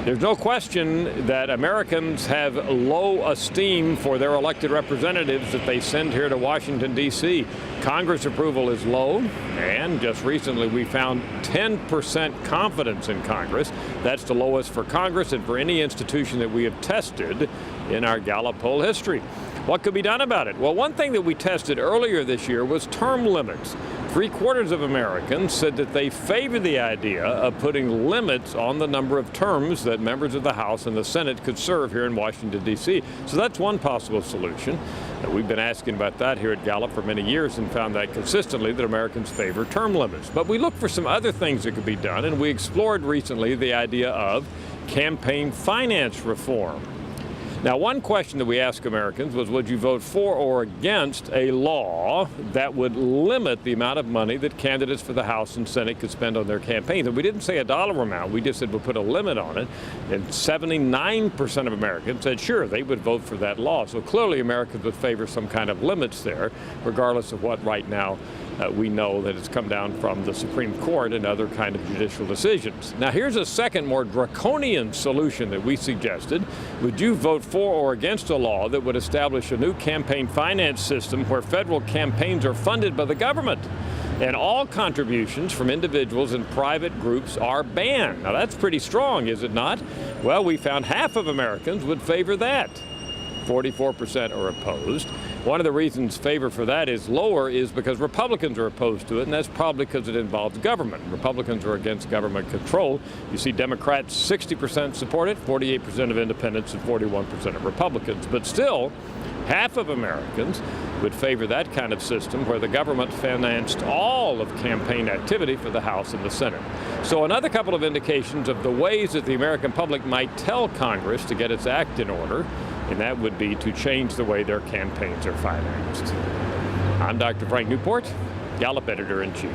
There's no question that Americans have low esteem for their elected representatives that they send here to Washington, D.C. Congress approval is low, and just recently we found 10% confidence in Congress. That's the lowest for Congress and for any institution that we have tested in our Gallup poll history. What could be done about it? Well, one thing that we tested earlier this year was term limits. 3/4 of Americans said that they favor the idea of putting limits on the number of terms that members of the House and the Senate could serve here in Washington, D.C. So that's one possible solution. We've been asking about that here at Gallup for many years and found that consistently that Americans favor term limits. But we looked for some other things that could be done, and we explored recently the idea of campaign finance reform. Now, one question that we asked Americans was, would you vote for or against a law that would limit the amount of money that candidates for the House and Senate could spend on their campaigns? And we didn't say a dollar amount. We just said we'll put a limit on it. And 79% of Americans said, sure, they would vote for that law. So clearly Americans would favor some kind of limits there, regardless of what right now we know that it's come down from the Supreme Court and other kind of judicial decisions. Now, here's a second, more draconian solution that we suggested. Would you vote for or against a law that would establish a new campaign finance system where federal campaigns are funded by the government and all contributions from individuals and private groups are banned? Now, that's pretty strong, is it not? Well, we found half of Americans would favor that. 44% are opposed. One of the reasons favor for that is lower is because Republicans are opposed to it, and that's probably because it involves government. Republicans are against government control. You see Democrats, 60% support it, 48% of independents, and 41% of Republicans. But still, half of Americans would favor that kind of system where the government financed all of campaign activity for the House and the Senate. So another couple of indications of the ways that the American public might tell Congress to get its act in order, and that would be to change the way their campaigns are financed. I'm Dr. Frank Newport, Gallup Editor-in-Chief.